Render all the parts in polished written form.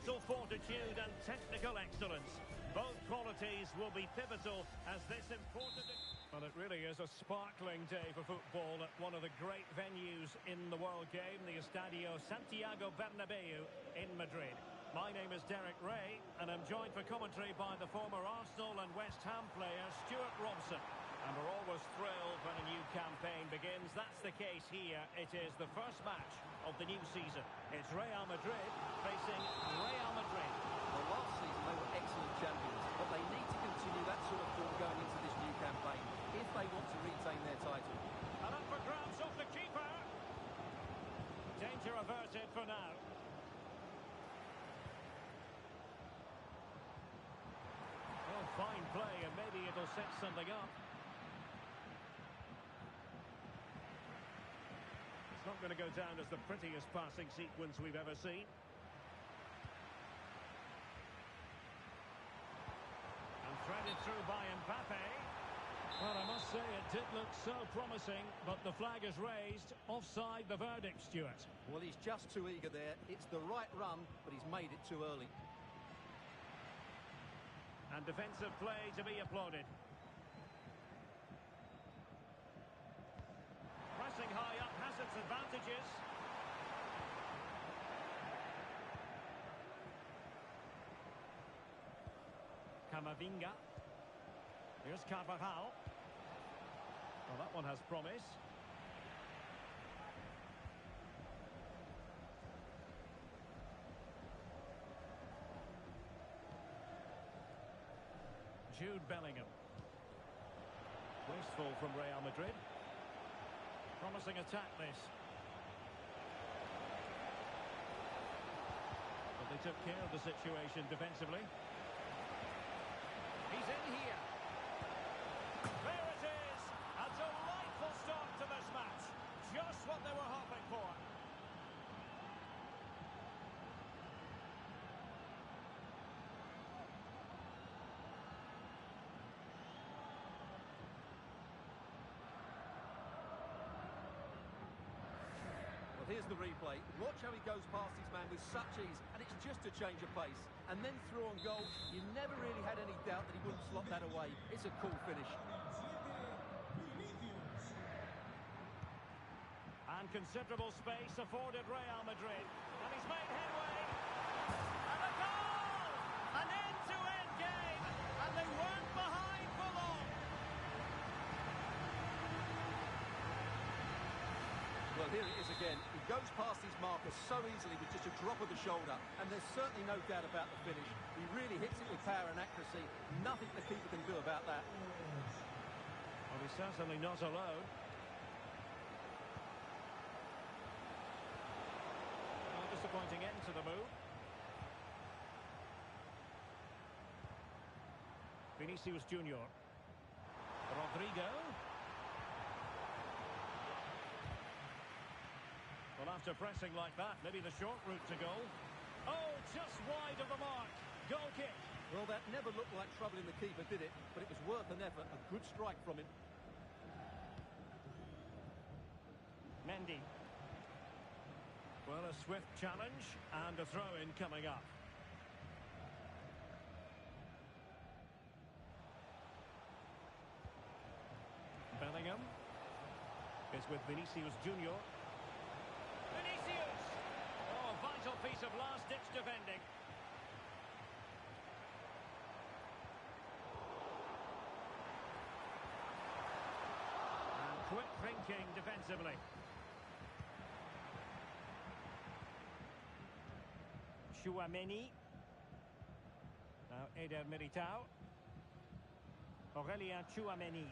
mental fortitude and technical excellence. Both qualities will be pivotal as this important... Well, it really is a sparkling day for football at one of the great venues in the world game, the Estadio Santiago Bernabeu in Madrid. My name is Derek Ray, and I'm joined for commentary by the former Arsenal and West Ham player Stuart Robson. And we're always thrilled when a new campaign begins. That's the case here. It is the first match of the new season. It's Real Madrid facing Real Madrid. Well, last season they were excellent champions, but they need to continue that sort of form going into this new campaign if they want to retain their title. And up for grabs off the keeper. Danger averted for now. Oh, fine play, and maybe it'll set something up. It's not going to go down as the prettiest passing sequence we've ever seen. And threaded through by Mbappe. Well, I must say it did look so promising, but the flag is raised. Offside the verdict, Stuart. Well, he's just too eager there. It's the right run, but he's made it too early. And defensive play to be applauded. Pressing high up has its advantages. Camavinga. Here's Carvajal. Well, that one has promise. Jude Bellingham. Wasteful from Real Madrid. Promising attack this. But they took care of the situation defensively. He's in here. There it is. A delightful start to this match. Just what they were hoping for. Well, here's the replay. Watch how he goes past his man with such ease, and it's just a change of pace. And then through on goal, you never really had any doubt that he wouldn't slot that away. It's a cool finish. And considerable space afforded Real Madrid. And he's made headway. And a goal! An end-to-end game. And they weren't behind for long. Well, here it is again. He goes past his marker so easily with just a drop of the shoulder. And there's certainly no doubt about the finish. He really hits it with power and accuracy. Nothing the keeper can do about that. Well, he's certainly not alone. Disappointing end to the move. Vinicius Junior. Rodrigo. Well, after pressing like that, maybe the short route to goal. Oh, just wide of the mark. Goal kick. Well, that never looked like troubling the keeper, did it? But it was worth an effort. A good strike from him. Mendy. Well, a swift challenge and a throw-in coming up. Bellingham is with Vinicius Junior. Vinicius! Oh, a vital piece of last-ditch defending. And quick thinking defensively. Tchouaméni. Now Eder Militao. Aurélien Tchouaméni.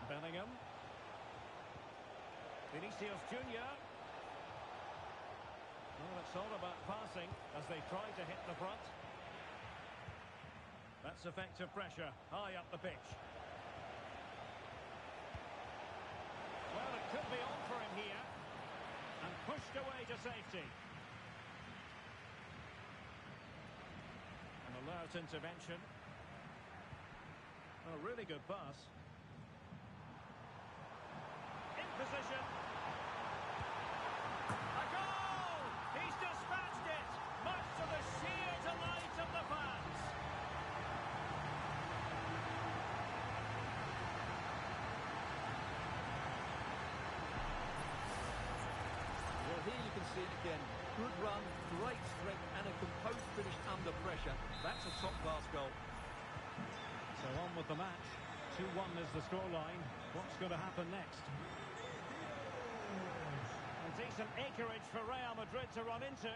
Bellingham. Vinicius Junior. Well, it's all about passing as they try to hit the front. That's effective pressure high up the pitch. Well, it could be on for him here. And pushed away to safety. An alert intervention. A really good pass. In position. see it again. Good run, great strength, and a composed finish under pressure. That's a top-class goal. So on with the match. 2-1 is the scoreline. What's going to happen next? A decent acreage for Real Madrid to run into.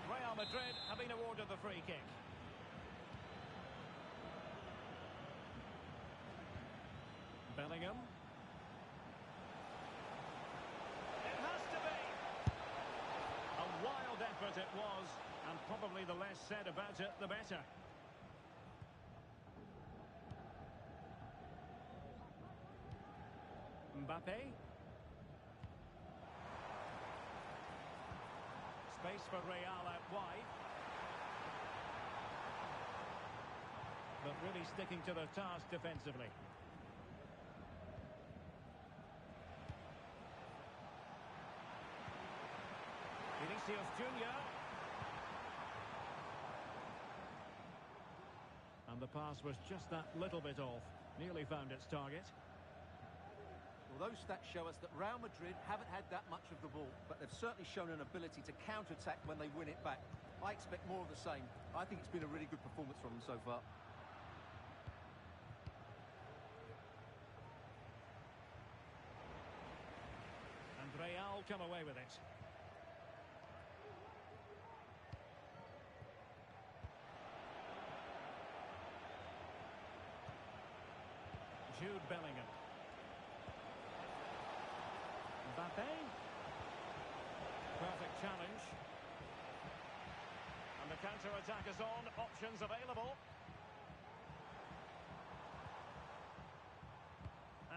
Real Madrid have been awarded the free kick. Bellingham. It has to be. A wild effort it was, and probably the less said about it, the better. Mbappe. Space for Real out wide. But really sticking to their task defensively. Vinicius Junior. And the pass was just that little bit off. Nearly found its target. Well, those stats show us that Real Madrid haven't had that much of the ball, but they've certainly shown an ability to counter-attack when they win it back. I expect more of the same. I think it's been a really good performance from them so far. And Real come away with it. Jude Bellingham. Mbappe. Perfect challenge. And the counter-attack is on. Options available.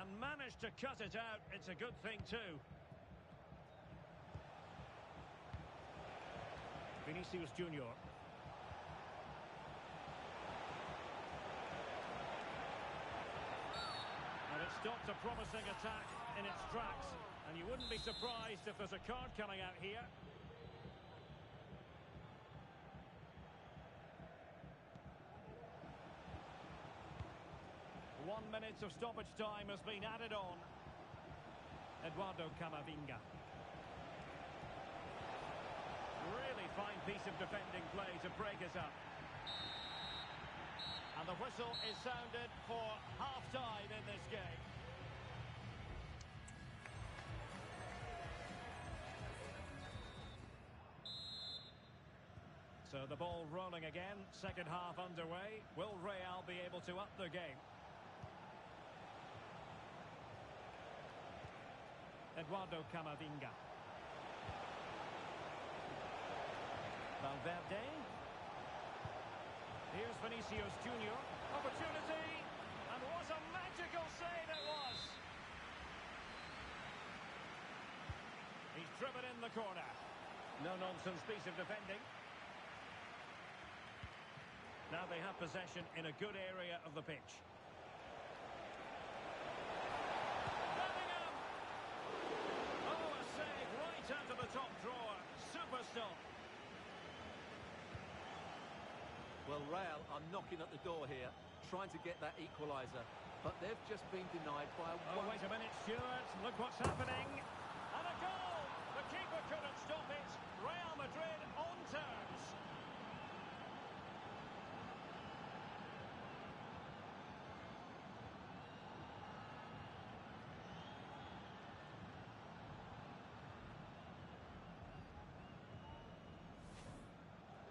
And managed to cut it out. It's a good thing too. Vinicius Junior. And it stopped a promising attack in its tracks. And you wouldn't be surprised if there's a card coming out here. 1 minute of stoppage time has been added on. Eduardo Camavinga. Really fine piece of defending play to break it up. And the whistle is sounded for half-time in this game. So the ball rolling again, second half underway. Will Real be able to up the game? Eduardo Camavinga. Valverde. Here's Vinicius Junior. Opportunity. And what a magical save it was. He's driven in the corner. No-nonsense piece of defending. Now they have possession in a good area of the pitch. Bellingham! Oh, a save right out of the top drawer. Super stop. Well, Real are knocking at the door here, trying to get that equaliser. But they've just been denied by Oh, wait a minute, Stuart. Look what's happening. And a goal! The keeper couldn't stop it. Real Madrid on terms.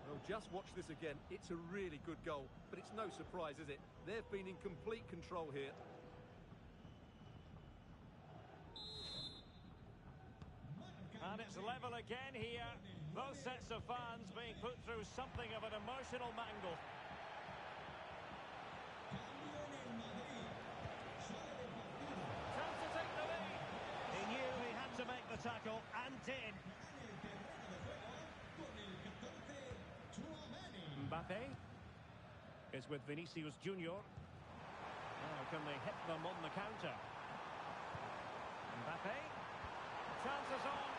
Well, just watch this again. It's a really good goal, but it's no surprise, is it? They've been in complete control here. And it's level again here. Both sets of fans being put through something of an emotional mangle. Chance to take the lead. He knew he had to make the tackle and did. Mbappe is with Vinicius Junior. Now can they hit them on the counter? Mbappe. Chances on.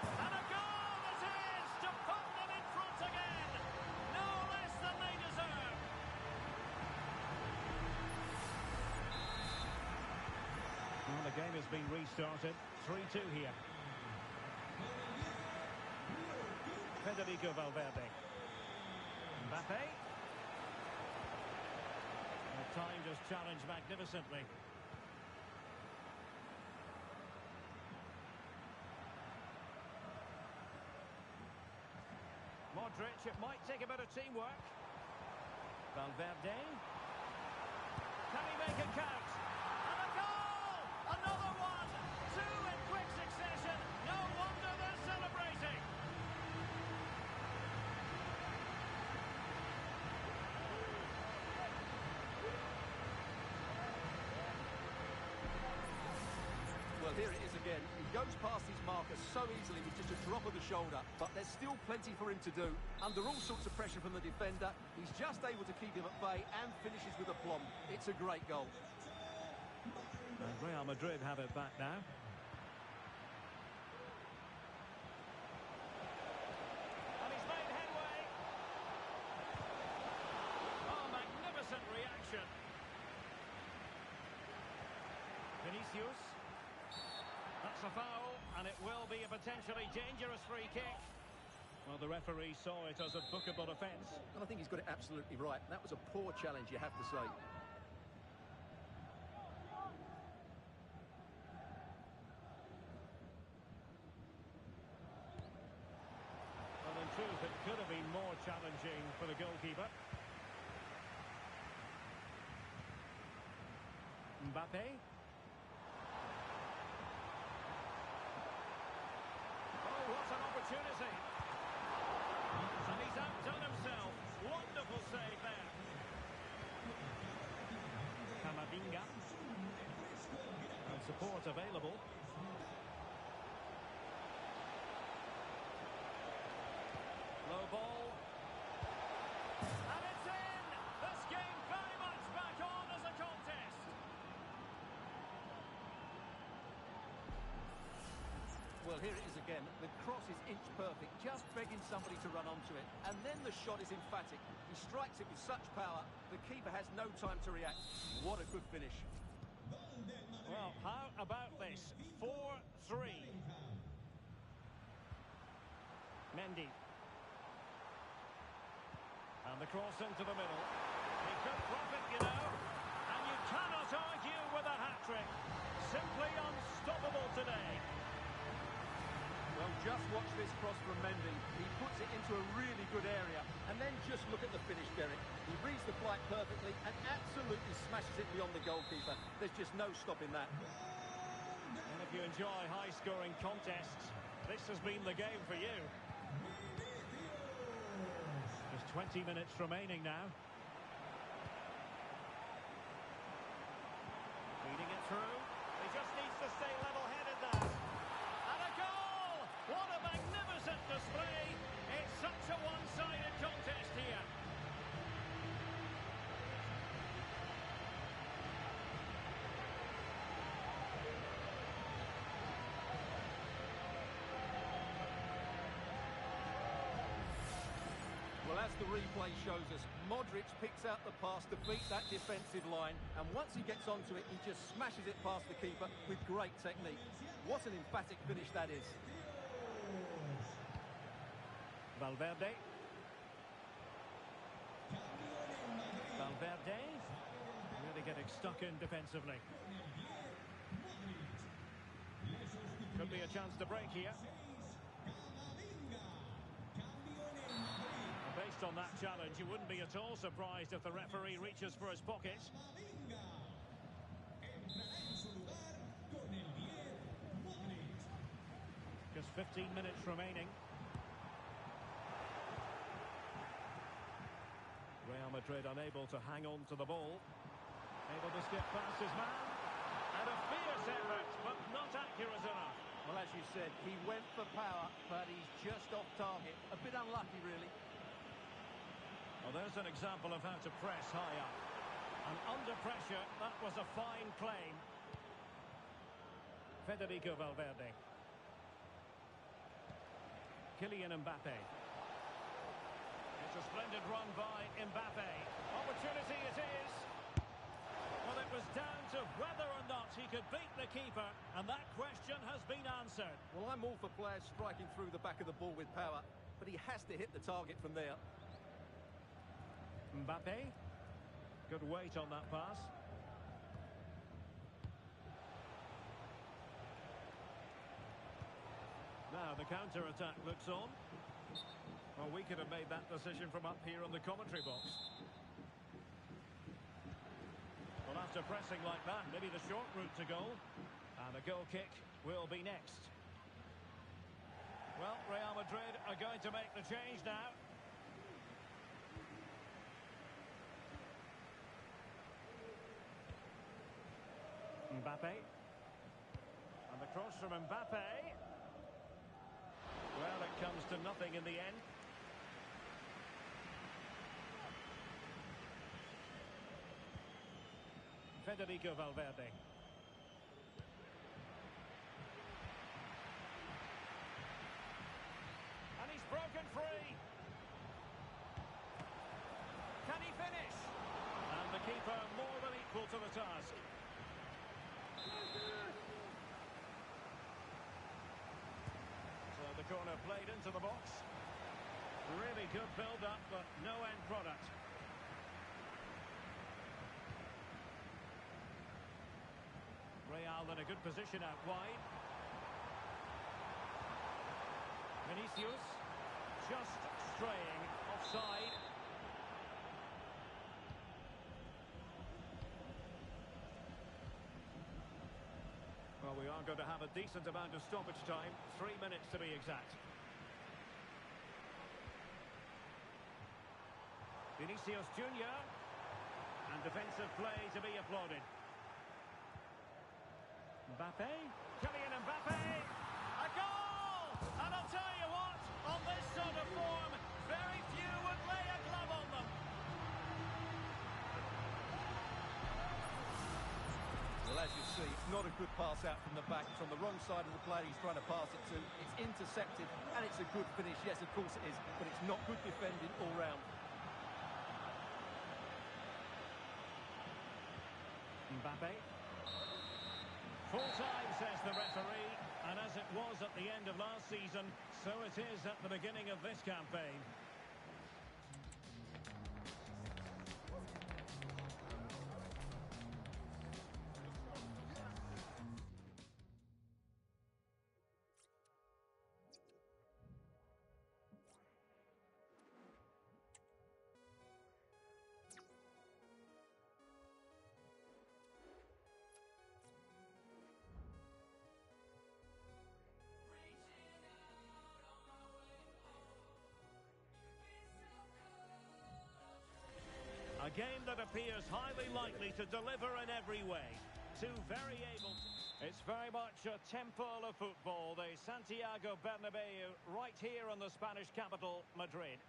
And a goal it is to put them in front again. No less than they deserve. Well, the game has been restarted. 3-2 here. Federico Valverde. Mbappe. Well, timed his challenge magnificently. Modric, it might take a bit of teamwork. Valverde. Can he make it count? And a goal! Another one! Two in quick succession. No wonder they're celebrating. Well, here it is again. He goes past his marker so easily with just a drop of the shoulder, but there's still plenty for him to do. Under all sorts of pressure from the defender, he's just able to keep him at bay and finishes with aplomb. It's a great goal. And Real Madrid have it back now. And he's made headway. Oh, magnificent reaction. Vinicius. That's a foul, and it will be a potentially dangerous free kick. Well, the referee saw it as a bookable offence. And I think he's got it absolutely right. That was a poor challenge, you have to say. Well, in truth, it could have been more challenging for the goalkeeper. Mbappe. What an opportunity. And he's outdone himself. Wonderful save there. Camavinga. And support available. Low ball. And it's in! This game very much back on as a contest. Well, here it is again. The cross is inch perfect, just begging somebody to run onto it. And then the shot is emphatic. He strikes it with such power, the keeper has no time to react. What a good finish. Well, how about this? 4-3. Mendy. And the cross into the middle. He could profit, you know. And you cannot argue with a hat-trick. Simply unstoppable today. Well, just watch this cross from Mendy. He puts it into a really good area. And then just look at the finish, Derek. He reads the flight perfectly and absolutely smashes it beyond the goalkeeper. There's just no stopping that. And if you enjoy high-scoring contests, this has been the game for you. Just 20 minutes remaining now. Feeding it through. He just needs to stay level-headed now. And a goal! What a magnificent display! It's such a one-sided contest here. Well, as the replay shows us, Modric picks out the pass to beat that defensive line, and once he gets onto it, he just smashes it past the keeper with great technique. What an emphatic finish that is. Valverde. Valverde. Really getting stuck in defensively. Could be a chance to break here. Based on that challenge, you wouldn't be at all surprised if the referee reaches for his pocket. Just 15 minutes remaining. Real Madrid unable to hang on to the ball. Able to skip past his man. And a fierce effort, but not accurate enough. Well, as you said, he went for power, but he's just off target. A bit unlucky, really. Well, there's an example of how to press high up. And under pressure, that was a fine claim. Federico Valverde. Kylian Mbappe. It's a splendid run by Mbappe. Opportunity it is. Well, it was down to whether or not he could beat the keeper, and that question has been answered. Well, I'm all for players striking through the back of the ball with power. but he has to hit the target from there. Mbappe. Good weight on that pass. Now the counter-attack looks on. Well, we could have made that decision from up here in the commentary box. Well, after pressing like that, maybe the short route to goal. And the goal kick will be next. Well, Real Madrid are going to make the change now. Mbappe. And the cross from Mbappe. Well, it comes to nothing in the end. Federico Valverde. And he's broken free. Can he finish? And the keeper more than equal to the task. So the corner played into the box. Really good build-up, but no end product. Real in a good position out wide. Vinicius just straying offside. Well, we are going to have a decent amount of stoppage time. 3 minutes to be exact. Vinicius Junior. And defensive play to be applauded. Mbappe. Kylian Mbappe. A goal! And I'll tell you what, on this sort of form, very few would lay a glove on them. Well, as you see, it's not a good pass out from the back. It's on the wrong side of the player he's trying to pass it to. It's intercepted, and it's a good finish. Yes, of course it is, but it's not good defending all round. Mbappe. Full time, says the referee, and as it was at the end of last season, so it is at the beginning of this campaign. A game that appears highly likely to deliver in every way. Two very able... It's very much a temple of football, the Santiago Bernabeu, right here in the Spanish capital, Madrid.